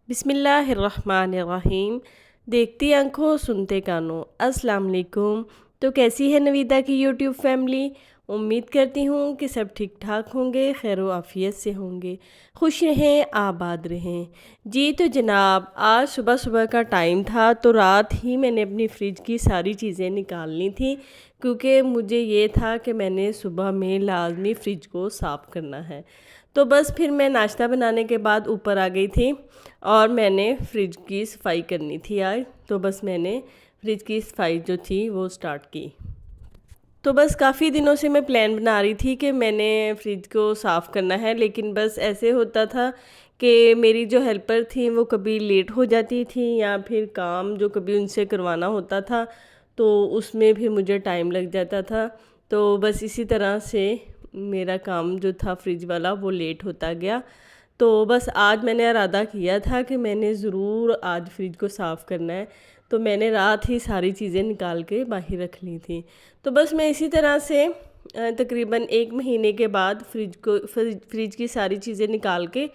बिस्मिल्लाहिर्रहमानिर्रहीम। देखती आंखों सुनते कानों, अस्सलाम वालेकुम। तो कैसी है नवीदा की यूट्यूब फैमिली। उम्मीद करती हूँ कि सब ठीक ठाक होंगे, खैर आफियत से होंगे, खुश रहें, आबाद रहें। जी तो जनाब, आज सुबह सुबह का टाइम था तो रात ही मैंने अपनी फ़्रिज की सारी चीज़ें निकालनी थी, क्योंकि मुझे ये था कि मैंने सुबह में लाजमी फ़्रिज को साफ़ करना है। तो बस फिर मैं नाश्ता बनाने के बाद ऊपर आ गई थी और मैंने फ्रिज की सफाई करनी थी आज। तो बस मैंने फ्रिज की सफाई जो थी वो स्टार्ट की। तो बस काफ़ी दिनों से मैं प्लान बना रही थी कि मैंने फ्रिज को साफ़ करना है, लेकिन बस ऐसे होता था कि मेरी जो हेल्पर थी वो कभी लेट हो जाती थी, या फिर काम जो कभी उनसे करवाना होता था तो उसमें भी मुझे टाइम लग जाता था। तो बस इसी तरह से मेरा काम जो था फ्रिज वाला वो लेट होता गया। तो बस आज मैंने इरादा किया था कि मैंने ज़रूर आज फ्रिज को साफ़ करना है, तो मैंने रात ही सारी चीज़ें निकाल के बाहर रख ली थी। तो बस मैं इसी तरह से तकरीबन 1 महीने के बाद फ्रिज की सारी चीज़ें निकाल के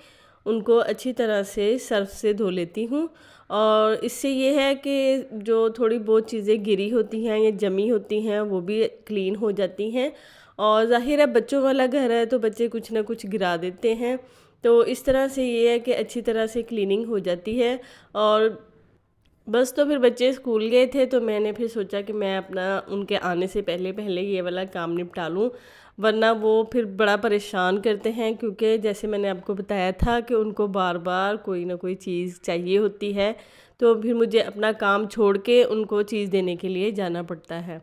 उनको अच्छी तरह से सर्फ़ से धो लेती हूँ। और इससे ये है कि जो थोड़ी बहुत चीज़ें गिरी होती हैं या जमी होती हैं वो भी क्लीन हो जाती हैं। और ज़ाहिर है बच्चों वाला घर है तो बच्चे कुछ ना कुछ गिरा देते हैं, तो इस तरह से ये है कि अच्छी तरह से क्लीनिंग हो जाती है। और बस तो फिर बच्चे स्कूल गए थे तो मैंने फिर सोचा कि मैं अपना उनके आने से पहले पहले ये वाला काम निपटा लूँ, वरना वो फिर बड़ा परेशान करते हैं, क्योंकि जैसे मैंने आपको बताया था कि उनको बार बार कोई ना कोई चीज़ चाहिए होती है, तो फिर मुझे अपना काम छोड़ के उनको चीज़ देने के लिए जाना पड़ता है।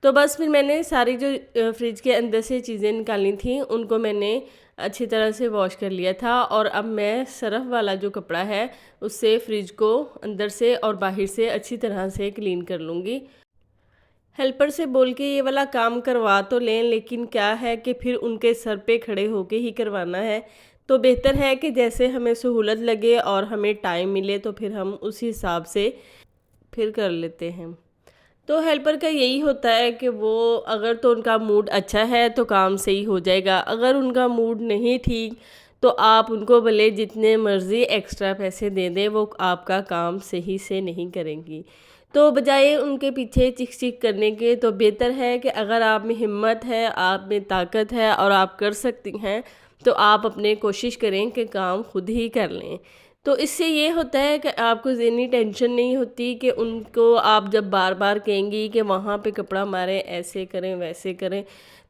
तो बस फिर मैंने सारी जो फ्रिज के अंदर से चीज़ें निकालनी थी उनको मैंने अच्छी तरह से वॉश कर लिया था, और अब मैं सरफ़ वाला जो कपड़ा है उससे फ्रिज को अंदर से और बाहर से अच्छी तरह से क्लीन कर लूँगी। हेल्पर से बोल के ये वाला काम करवा तो लें, लेकिन क्या है कि फिर उनके सर पे खड़े होके ही करवाना है। तो बेहतर है कि जैसे हमें सहूलत लगे और हमें टाइम मिले तो फिर हम उस हिसाब से फिर कर लेते हैं। तो हेल्पर का यही होता है कि वो अगर तो उनका मूड अच्छा है तो काम सही हो जाएगा, अगर उनका मूड नहीं ठीक तो आप उनको भले जितने मर्ज़ी एक्स्ट्रा पैसे दे दें, वो आपका काम सही से नहीं करेंगी। तो बजाय उनके पीछे चिक चिक करने के तो बेहतर है कि अगर आप में हिम्मत है, आप में ताकत है और आप कर सकती हैं, तो आप अपने कोशिश करें कि काम खुद ही कर लें। तो इससे ये होता है कि आपको ज़हनी टेंशन नहीं होती कि उनको आप जब बार बार कहेंगी कि वहाँ पे कपड़ा मारें, ऐसे करें वैसे करें।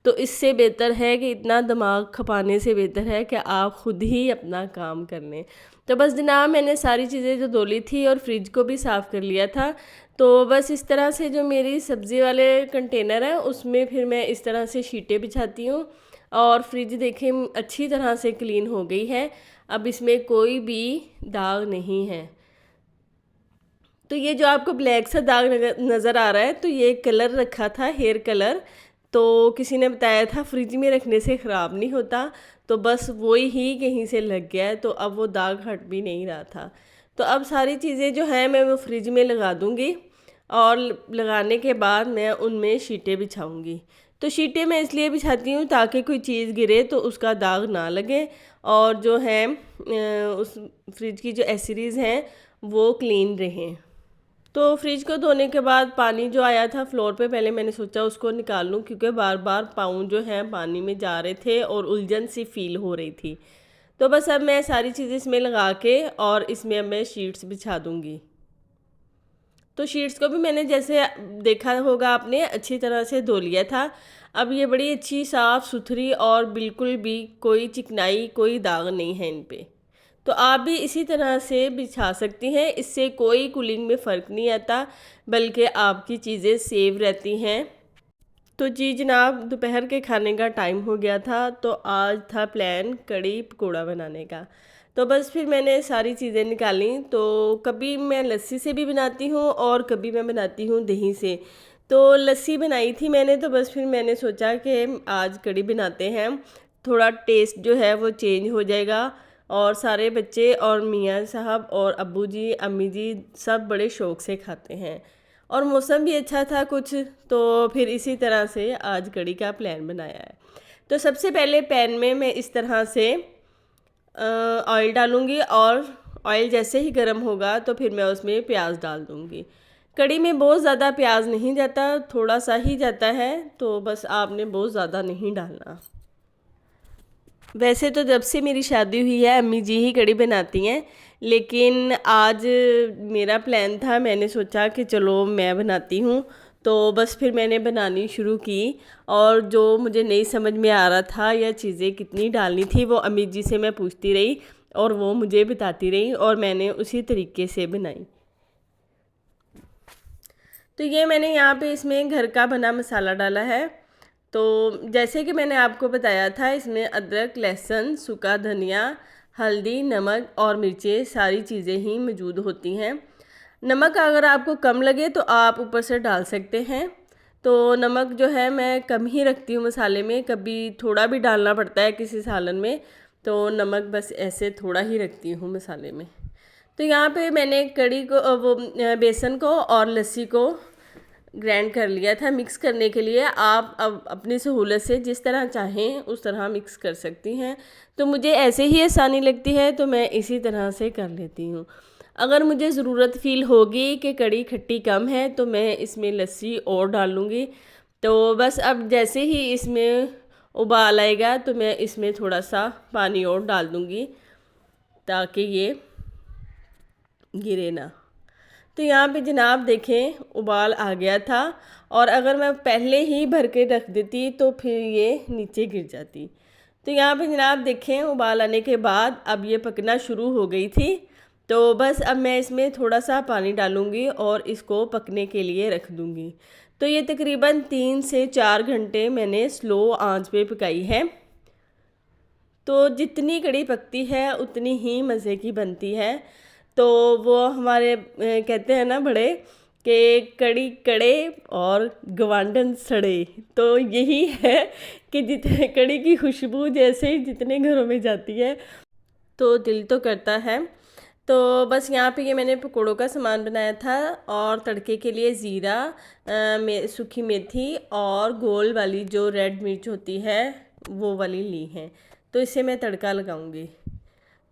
तो इससे बेहतर है कि इतना दिमाग खपाने से बेहतर है कि आप ख़ुद ही अपना काम कर लें। तो बस जनाब, मैंने सारी चीज़ें जो धो ली थी और फ्रिज को भी साफ़ कर लिया था। तो बस इस तरह से जो मेरी सब्ज़ी वाले कंटेनर है उसमें फिर मैं इस तरह से शीटें बिछाती हूँ, और फ्रिज देखें अच्छी तरह से क्लीन हो गई है। अब इसमें कोई भी दाग नहीं है। तो ये जो आपको ब्लैक सा दाग नज़र आ रहा है, तो ये कलर रखा था, हेयर कलर। तो किसी ने बताया था फ्रिज में रखने से ख़राब नहीं होता, तो बस वही ही कहीं से लग गया है, तो अब वो दाग हट भी नहीं रहा था। तो अब सारी चीज़ें जो हैं मैं वो फ्रिज में लगा दूँगी, और लगाने के बाद मैं उनमें शीटें बिछाऊँगी। तो शीटें मैं इसलिए बिछाती हूँ ताकि कोई चीज़ गिरे तो उसका दाग ना लगे, और जो है उस फ्रिज की जो एसेसरीज़ हैं वो क्लीन रहें। तो फ्रिज को धोने के बाद पानी जो आया था फ्लोर पे, पहले मैंने सोचा उसको निकाल लूँ, क्योंकि बार बार पाँव जो हैं पानी में जा रहे थे और उलझन सी फील हो रही थी। तो बस अब मैं सारी चीज़ें इसमें लगा के और इसमें अब मैं शीट्स बिछा दूँगी। तो शीट्स को भी मैंने जैसे देखा होगा आपने अच्छी तरह से धो लिया था। अब ये बड़ी अच्छी साफ़ सुथरी और बिल्कुल भी कोई चिकनाई, कोई दाग नहीं है इन पे। तो आप भी इसी तरह से बिछा सकती हैं, इससे कोई कूलिंग में फ़र्क नहीं आता, बल्कि आपकी चीज़ें सेव रहती हैं। तो जी जनाब, दोपहर के खाने का टाइम हो गया था, तो आज था प्लान कड़ी पकोड़ा बनाने का। तो बस फिर मैंने सारी चीज़ें निकाली। तो कभी मैं लस्सी से भी बनाती हूँ और कभी मैं बनाती हूँ दही से। तो लस्सी बनाई थी मैंने, तो बस फिर मैंने सोचा कि आज कड़ी बनाते हैं, थोड़ा टेस्ट जो है वो चेंज हो जाएगा। और सारे बच्चे और मियाँ साहब और अब्बू जी, अम्मी जी सब बड़े शौक़ से खाते हैं, और मौसम भी अच्छा था कुछ, तो फिर इसी तरह से आज कड़ी का प्लान बनाया है। तो सबसे पहले पैन में मैं इस तरह से ऑयल डालूँगी, और ऑयल जैसे ही गर्म होगा तो फिर मैं उसमें प्याज डाल दूँगी। कड़ी में बहुत ज़्यादा प्याज नहीं जाता, थोड़ा सा ही जाता है, तो बस आपने बहुत ज़्यादा नहीं डालना। वैसे तो जब से मेरी शादी हुई है अम्मी जी ही कड़ी बनाती हैं, लेकिन आज मेरा प्लान था, मैंने सोचा कि चलो मैं बनाती हूँ, तो बस फिर मैंने बनानी शुरू की। और जो मुझे नहीं समझ में आ रहा था या चीज़ें कितनी डालनी थी वो अम्मी जी से मैं पूछती रही और वो मुझे बताती रही और मैंने उसी तरीके से बनाई। तो ये मैंने यहाँ पे इसमें घर का बना मसाला डाला है। तो जैसे कि मैंने आपको बताया था, इसमें अदरक, लहसुन, सूखा धनिया, हल्दी, नमक और मिर्चें सारी चीज़ें ही मौजूद होती हैं। नमक अगर आपको कम लगे तो आप ऊपर से डाल सकते हैं। तो नमक जो है मैं कम ही रखती हूँ मसाले में, कभी थोड़ा भी डालना पड़ता है किसी सालन में, तो नमक बस ऐसे थोड़ा ही रखती हूँ मसाले में। तो यहाँ पे मैंने कड़ी को वो बेसन को और लस्सी को ग्राइंड कर लिया था मिक्स करने के लिए। आप अब अपनी सहूलत से जिस तरह चाहें उस तरह मिक्स कर सकती हैं। तो मुझे ऐसे ही आसानी लगती है तो मैं इसी तरह से कर लेती हूँ। अगर मुझे ज़रूरत फ़ील होगी कि कड़ी खट्टी कम है तो मैं इसमें लस्सी और डाल लूँगी। तो बस अब जैसे ही इसमें उबाल आएगा तो मैं इसमें थोड़ा सा पानी और डाल दूँगी ताकि ये गिरे ना। तो यहाँ पे जनाब देखें उबाल आ गया था, और अगर मैं पहले ही भर के रख देती तो फिर ये नीचे गिर जाती। तो यहाँ पे जनाब देखें उबाल आने के बाद अब ये पकना शुरू हो गई थी। तो बस अब मैं इसमें थोड़ा सा पानी डालूँगी और इसको पकने के लिए रख दूँगी। तो ये तकरीबन 3 से 4 घंटे मैंने स्लो आंच पे पकाई है। तो जितनी कड़ी पकती है उतनी ही मज़े की बनती है। तो वो हमारे कहते हैं ना बड़े कि कड़ी कड़े और गवांडन सड़े। तो यही है कि जितने कड़ी की खुशबू जैसे ही जितने घरों में जाती है तो दिल तो करता है। तो बस यहाँ पे ये मैंने पकोड़ों का सामान बनाया था, और तड़के के लिए ज़ीरा, सूखी मेथी और गोल वाली जो रेड मिर्च होती है वो वाली ली है। तो इसे मैं तड़का लगाऊंगी।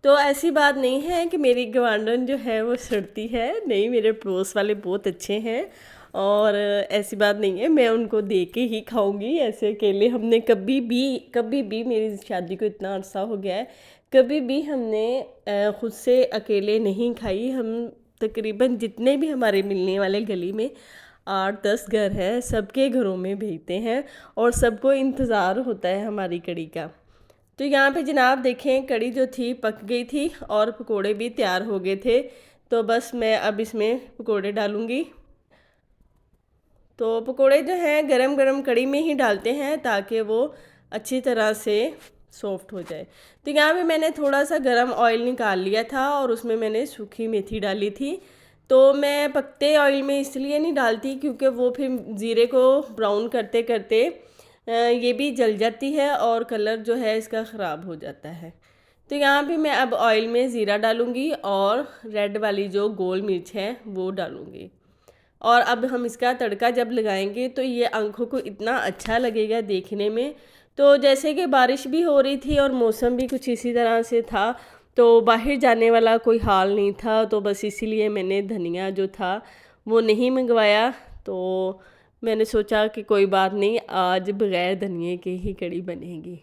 तो ऐसी बात नहीं है कि मेरी गवांडन जो है वो सड़ती है, नहीं, मेरे पड़ोस वाले बहुत अच्छे हैं और ऐसी बात नहीं है, मैं उनको दे के ही खाऊंगी। ऐसे अकेले हमने कभी भी मेरी शादी को इतना अरसा हो गया है, कभी भी हमने ख़ुद से अकेले नहीं खाई। हम तकरीबन जितने भी हमारे मिलने वाले गली में 8-10 घर हैं, सबके घरों में भेजते हैं और सबको इंतज़ार होता है हमारी कड़ी का। तो यहाँ पे जनाब देखें कड़ी जो थी पक गई थी और पकोड़े भी तैयार हो गए थे। तो बस मैं अब इसमें पकोड़े डालूँगी। तो पकोड़े जो हैं गरम गरम कड़ी में ही डालते हैं ताकि वो अच्छी तरह से सॉफ्ट हो जाए। तो यहाँ पे मैंने थोड़ा सा गरम ऑयल निकाल लिया था और उसमें मैंने सूखी मेथी डाली थी। तो मैं पकते ऑयल में इसलिए नहीं डालती क्योंकि वो फिर ज़ीरे को ब्राउन करते करते ये भी जल जाती है और कलर जो है इसका ख़राब हो जाता है। तो यहाँ पे मैं अब ऑयल में ज़ीरा डालूँगी और रेड वाली जो गोल मिर्च है वो डालूँगी। और अब हम इसका तड़का जब लगाएंगे तो ये आंखों को इतना अच्छा लगेगा देखने में। तो जैसे कि बारिश भी हो रही थी और मौसम भी कुछ इसी तरह से था, तो बाहर जाने वाला कोई हाल नहीं था, तो बस इसीलिए मैंने धनिया जो था वो नहीं मंगवाया। तो मैंने सोचा कि कोई बात नहीं, आज बग़ैर धनिए के ही कड़ी बनेगी।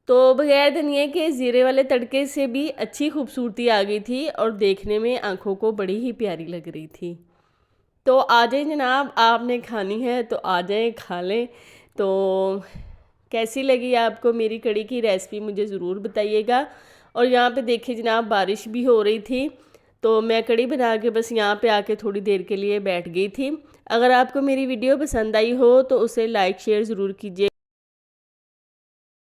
तो बग़ैर धनिए के ज़ीरे वाले तड़के से भी अच्छी खूबसूरती आ गई थी और देखने में आंखों को बड़ी ही प्यारी लग रही थी। तो आ जाए जनाब, आपने खानी है तो आ जाए खा लें। तो कैसी लगी आपको मेरी कड़ी की रेसिपी मुझे ज़रूर बताइएगा। और यहाँ पे देखिए जनाब बारिश भी हो रही थी, तो मैं कड़ी बना के बस यहाँ पे आके थोड़ी देर के लिए बैठ गई थी। अगर आपको मेरी वीडियो पसंद आई हो तो उसे लाइक शेयर ज़रूर कीजिए।